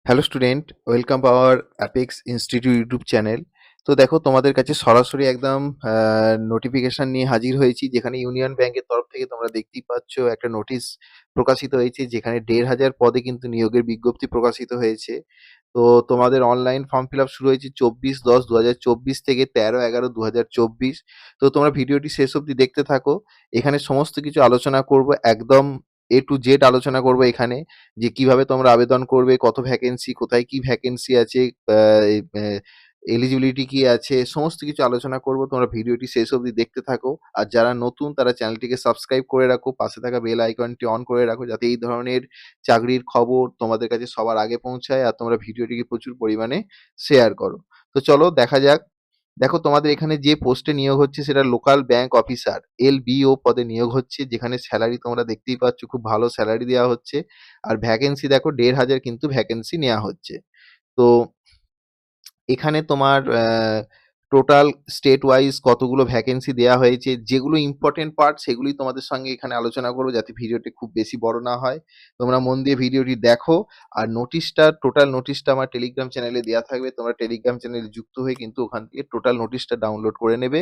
Hello student, welcome পাওয়ার apex institute YouTube channel. তো দেখো, তোমাদের কাছে সরাসরি একদম নোটিফিকেশন নিয়ে হাজির হয়েছি, যেখানে ইউনিয়ন ব্যাংকের তরফ থেকে তোমরা দেখতেই পাচ্ছ একটা নোটিশ প্রকাশিত হয়েছে, যেখানে ১,৫০০ পদে কিন্তু নিয়োগের বিজ্ঞপ্তি প্রকাশিত হয়েছে। তো তোমাদের অনলাইন ফর্ম ফিল আপ শুরু হয়েছে ২৪/১০/২০২৪ থেকে ১৩/১১/২০২৪। তো তোমরা ভিডিওটি শেষ অবধি দেখতে থাকো। এখানে সমস্ত কিছু আলোচনা করব, একদম এ টু জেড আলোচনা করব এখানে, যে কিভাবে তোমরা আবেদন করবে, কত ভ্যাকেন্সি, কোথায় কি ভ্যাকেন্সি আছে, এলিজিবিলিটি কি আছে, সমস্ত কিছু আলোচনা করব। তোমরা ভিডিওটি শেষ অবধি দেখতে থাকো। আর যারা নতুন তারা চ্যানেলটিকে সাবস্ক্রাইব করে রাখো, পাশে থাকা বেল আইকনটি অন করে রাখো, যাতে এই ধরনের চাকরির খবর তোমাদের কাছে সবার আগে পৌঁছায়। আর তোমরা ভিডিওটিকে প্রচুর পরিমাণে শেয়ার করো। তো চলো দেখা যাক। দেখো, তোমাদের এখানে যে পোস্টে নিয়োগ হচ্ছে সেটা লোকাল ব্যাংক অফিসার LBO পদে নিয়োগ হচ্ছে, যেখানে স্যালারি তোমরা দেখতেই পাচ্ছ, খুব ভালো স্যালারি দেওয়া হচ্ছে। আর ভ্যাকেন্সি দেখো ১,৫০০ কিন্তু ভ্যাকেন্সি নেওয়া হচ্ছে। তো এখানে তোমার টোটাল স্টেট ওয়াইজ কতগুলো ভ্যাকেন্সি দেওয়া হয়েছে, যেগুলো ইম্পর্টেন্ট পার্ট সেগুলি তোমাদের সঙ্গে এখানে আলোচনা করবো, যাতে ভিডিওটি খুব বেশি বড় না হয়। তোমরা মন দিয়ে ভিডিওটি দেখো। আর টোটাল নোটিশটা আমার টেলিগ্রাম চ্যানেলে দেওয়া থাকবে, তোমরা টেলিগ্রাম চ্যানেলে যুক্ত হয়ে কিন্তু ওখান থেকে টোটাল নোটিশটা ডাউনলোড করে নেবে।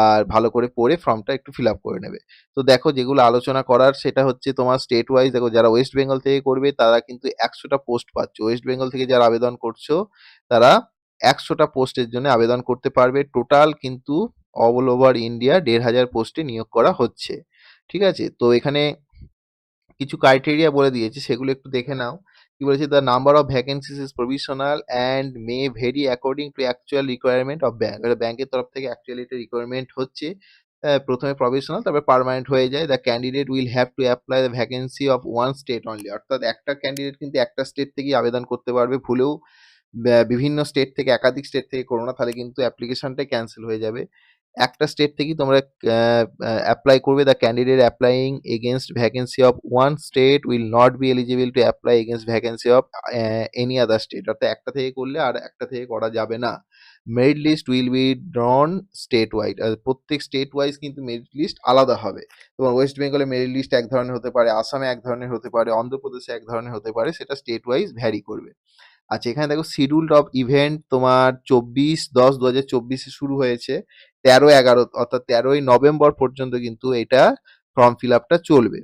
আর ভালো করে পড়ে ফর্মটা একটু ফিল আপ করে নেবে। তো দেখো, যেগুলো আলোচনা করার সেটা হচ্ছে তোমার স্টেট ওয়াইজ। দেখো, যারা ওয়েস্ট বেঙ্গল থেকে করবে তারা কিন্তু ১০০টা পোস্ট পাচ্ছ। ওয়েস্ট বেঙ্গল থেকে যারা আবেদন করছো তারা ১০০টা পোস্টের জন্য আবেদন করতে পারবে। টোটাল কিন্তু অল ওভার ইন্ডিয়া ১,৫০০ পোস্টে নিয়োগ করা হচ্ছে। ঠিক আছে, তো এখানে কিছু ক্রাইটেরিয়া বলে দিয়েছে, সেগুলো একটু দেখে নাও। কি বলেছে? The number of vacancies is provisional and May very according to actual requirement of bank. ব্যাংকের তরফ থেকে অ্যাকচুয়ালি এটা রিকোয়ারমেন্ট হচ্ছে। প্রথমে প্রভিশনাল, তারপর পার্মানেন্ট হয়ে যায়। The candidate will have to apply the vacancy of one state only. অর্থাৎ একটা ক্যান্ডিডেট কিন্তু একটা স্টেট থেকেই আবেদন করতে পারবে। ভুলেও বিভিন্ন স্টেট থেকে, একাধিক স্টেট থেকে করো না, তাহলে কিন্তু অ্যাপ্লিকেশনটাই ক্যান্সেল হয়ে যাবে। একটা স্টেট থেকেই তোমরা অ্যাপ্লাই করবে। The candidate applying against vacancy of one state will not be eligible to apply against vacancy of any other state. অর্থাৎ একটা থেকে করলে আর একটা থেকে করা যাবে না। Merit list will be drawn state wide. প্রত্যেক স্টেট ওয়াইজ কিন্তু মেরিট লিস্ট আলাদা হবে। তোমার ওয়েস্ট বেঙ্গলে মেরিট লিস্ট এক ধরনের হতে পারে, আসামে এক ধরনের হতে পারে, অন্ধ্রপ্রদেশে এক ধরনের হতে পারে, সেটা স্টেট ওয়াইজ ভ্যারি করবে। আচ্ছা, এখানে দেখো শিডিউল্ড অফ ইভেন্ট তোমার ২৪/১০/২০২৪ শুরু হয়েছে। ১৩/১১ অর্থাৎ ১৩ই নভেম্বর পর্যন্ত কিন্তু এটা ফর্ম ফিল আপটা চলবে।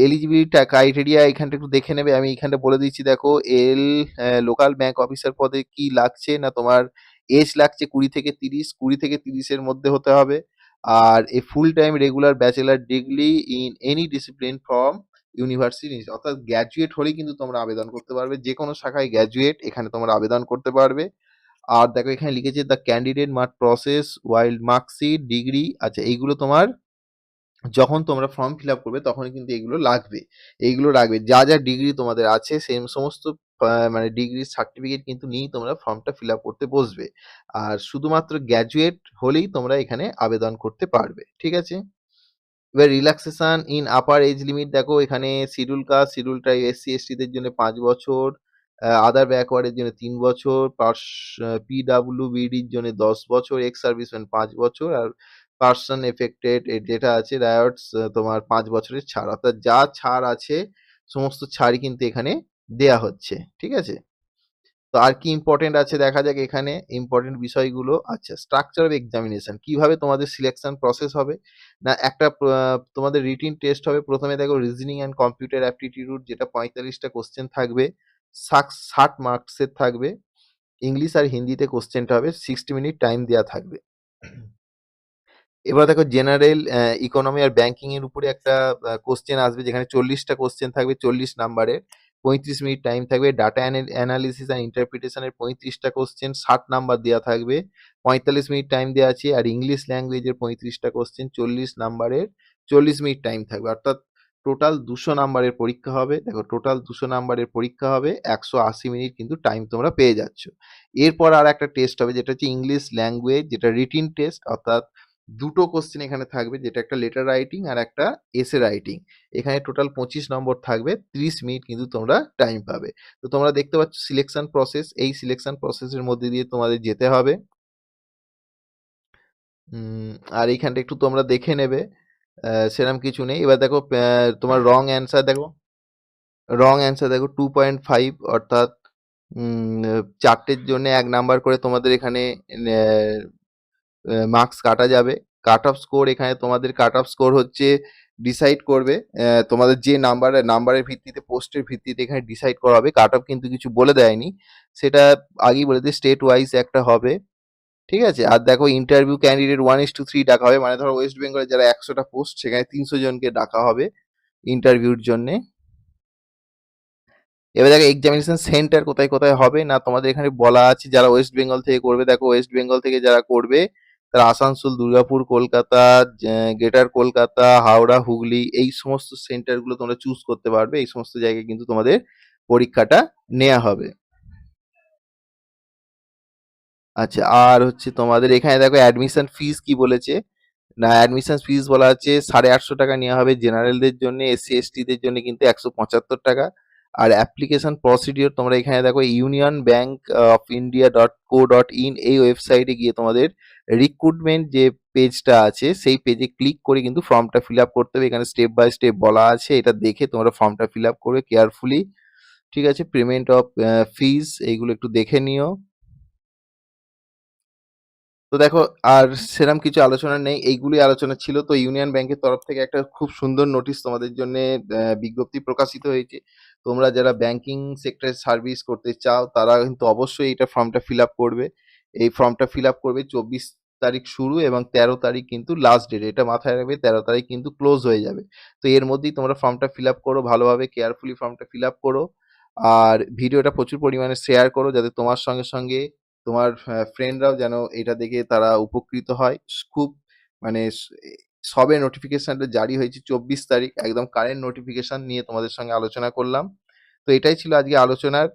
এলিজিবিলিটি ক্রাইটেরিয়া এখানটা একটু দেখে নেবে, আমি এখানটা বলে দিচ্ছি। দেখো, লোকাল ব্যাংক অফিসার পদে কি লাগছে না, তোমার এজ লাগছে ২০ থেকে ৩০, ২০ থেকে ৩০-এর মধ্যে হতে হবে। আর a full time regular bachelor degree in any discipline from university, অর্থাৎ গ্র্যাজুয়েট হলেই কিন্তু তোমরা আবেদন করতে পারবে। যে কোনো শাখায় গ্র্যাজুয়েট এখানে তোমরা আবেদন করতে পারবে। আর দেখো, এখানে লিখেছে the candidate must process wild marksheet degree. আচ্ছা, এইগুলো তোমার যখন তোমরা ফর্ম ফিল আপ করবে তখন কিন্তু এগুলো লাগবে। এইগুলো রাখবে, যা যা ডিগ্রি তোমাদের আছে সেম সমস্ত মানে ডিগ্রির সার্টিফিকেট কিন্তু নিয়েই তোমরা ফর্মটা ফিল আপ করতে বসবে। আর শুধুমাত্র গ্র্যাজুয়েট হলেই তোমরা এখানে আবেদন করতে পারবে। ঠিক আছে। এবার relaxation in upper age limit, দেখো এখানে schedule caste, schedule tribe, SC/ST দের জন্য ৫ বছর, আদার ব্যাকওয়ার্ডের জন্য ৩ বছর, PWBDর জন্য ১০ বছর, এক্স সার্ভিসম্যান ৫ বছর, আর পার্সন এফেক্টেড যেটা আছে রায়টস তোমার ৫ বছরের ছাড়। অর্থাৎ যা ছাড় আছে সমস্ত ছাড়ই কিন্তু এখানে দেয়া হচ্ছে। ঠিক আছে। তো আর কি ইম্পর্টেন্ট আছে দেখা যাক এখানে ইম্পর্টেন্ট বিষয়গুলো। আচ্ছা, স্ট্রাকচার অফ এক্সামিনেশন, কিভাবে তোমাদের সিলেকশন প্রসেস হবে না, একটা তোমাদের রিটিন টেস্ট হবে। প্রথমে দেখো রিজনিং অ্যান্ড কম্পিউটার অ্যাপটিটিউড, যেটা ৪৫টা কোশ্চেন থাকবে, ৬০ মার্কসের থাকবে। ইংলিশ আর হিন্দিতে কোশ্চেনটা হবে, ৬০ মিনিট টাইম দেওয়া থাকবে। এবার দেখো, জেনারেল ইকোনমি আর ব্যাংকিং এর উপরে একটা কোশ্চেন আসবে, যেখানে ৪০টা কোশ্চেন থাকবে, ৪০ নাম্বারের, ৩৫ মিনিট টাইম থাকবে। ডাটা অ্যানালিসিস অ্যান্ড ইন্টারপ্রিটেশনের ৩৫টা কোশ্চেন, ৬০ নাম্বার দেওয়া থাকবে, ৪৫ মিনিট টাইম দেওয়া আছে। আর ইংলিশ ল্যাঙ্গুয়েজের ৩৫টা কোশ্চেন, ৪০ নাম্বারের, ৪০ মিনিট টাইম থাকবে। অর্থাৎ টোটাল ২০০ নাম্বারের পরীক্ষা হবে। দেখো, টোটাল ২০০ নাম্বারের পরীক্ষা হবে, ১৮০ মিনিট কিন্তু টাইম তোমরা পেয়ে যাচ্ছ। এরপর আর একটা টেস্ট হবে, যেটা হচ্ছে ইংলিশ ল্যাঙ্গুয়েজ, যেটা রিটিন টেস্ট। অর্থাৎ দুটো কোশ্চেন এখানে থাকবে, যেটা একটা লেটার রাইটিং আর একটা এসে রাইটিং। এখানে টোটাল ২৫ নম্বর থাকবে, ৩০ মিনিট কিন্তু তোমরা টাইম পাবে। তো তোমরা দেখতে পাচ্ছ সিলেকশন প্রসেস, এই সিলেকশন প্রসেসের মধ্যে দিয়ে তোমাদের যেতে হবে। আর এইখানটা একটু তোমরা দেখে নেবে, সেরকম কিছু নেই। এবার দেখো, তোমার রং অ্যান্সার দেখো 2.5, অর্থাৎ 4টের জন্য 1 নাম্বার করে তোমাদের এখানে মার্কস কাটা যাবে। কাট অফ স্কোর, এখানে তোমাদের কাট অফ স্কোর হচ্ছে ডিসাইড করবে তোমাদের যে নাম্বারের ভিত্তিতে, পোস্টের ভিত্তিতে এখানে ডিসাইড করা হবে। কাট অফ কিন্তু কিছু বলে দেয়নি, সেটা আগেই বলে দিয়ে স্টেট ওয়াইজ একটা হবে। ঠিক আছে? আর দেখো, ইন্টারভিউ ক্যান্ডিডেট 1:3 ডাকা হবে, মানে ধরো ওয়েস্ট বেঙ্গলে যারা 100টা পোস্ট, সেখানে 300 জনকে ডাকা হবে ইন্টারভিউর জন্য। এবার দেখো এক্সামিনেশন সেন্টার কোথায় কোথায় হবে না, তোমাদের এখানে বলা আছে যারা ওয়েস্ট বেঙ্গল থেকে করবে। দেখো, ওয়েস্ট বেঙ্গল থেকে যারা করবে তারা আসানসোল, দুর্গাপুর, কলকাতা, গ্রেটার কলকাতা, হাওড়া, হুগলি, এই সমস্ত সেন্টারগুলো তোমরা চুজ করতে পারবে। এই সমস্ত জায়গায় কিন্তু তোমাদের পরীক্ষাটা নেওয়া হবে। আচ্ছা, আর হচ্ছে তোমাদের এখানে দেখো অ্যাডমিশন ফিস কি বলেছে না, অ্যাডমিশন ফিস বলা আছে 850 টাকা নেওয়া হবে জেনারেলদের জন্য, এসসি এসটি দের জন্য কিন্তু 175 টাকা। আর অ্যাপ্লিকেশন প্রসিডিওর তোমরা এখানে দেখো union bank of India .co.in এই ওয়েবসাইটে গিয়ে তোমাদের রিক্রুটমেন্ট যে পেজটা আছে সেই পেজে ক্লিক করে কিন্তু ফর্মটা ফিল আপ করতে হবে। এখানে স্টেপ বাই স্টেপ বলা আছে, এটা দেখে তোমরা ফর্মটা ফিল আপ করবে কেয়ারফুলি। ঠিক আছে? পেমেন্ট অফ ফিস এইগুলো একটু দেখে নিও। তো দেখো, আর সেরকম কিছু আলোচনা নেই, এইগুলি আলোচনা ছিল। তো ইউনিয়ন ব্যাংকের তরফ থেকে একটা খুব সুন্দর নোটিশ তোমাদের জন্য বিজ্ঞপ্তি প্রকাশিত হয়েছে। তোমরা যারা ব্যাংকিং সেক্টরে সার্ভিস করতে চাও তারা কিন্তু অবশ্যই এটা ফর্মটা ফিল আপ করবে। এই ফর্মটা ফিল আপ করবে 24 তারিখ শুরু এবং 13 তারিখ কিন্তু লাস্ট ডেট, এটা মাথায় রাখবে। 13 তারিখ কিন্তু ক্লোজ হয়ে যাবে। তো এর মধ্যেই তোমরা ফর্মটা ফিল আপ করো, ভালোভাবে কেয়ারফুলি ফর্মটা ফিল আপ করো। আর ভিডিওটা প্রচুর পরিমাণে শেয়ার করো, যাতে তোমার সঙ্গে সঙ্গে তোমার ফ্রেন্ডরাও যেন এটা দেখে তারা উপকৃত হয়। খুব মানে সবে নোটিফিকেশনটা জারি হয়েছে 24 তারিখ, একদম কারেন্ট নোটিফিকেশন নিয়ে তোমাদের সঙ্গে আলোচনা করলাম। তো এটাই ছিল আজকে আলোচনার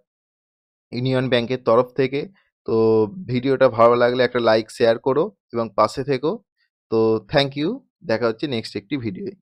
ইউনিয়ন ব্যাংকের তরফ থেকে। তো ভিডিওটা ভালো লাগলে একটা লাইক শেয়ার করো এবং পাশে থেকো। তো থ্যাংক ইউ, দেখা হচ্ছে নেক্সট একটি ভিডিওয়।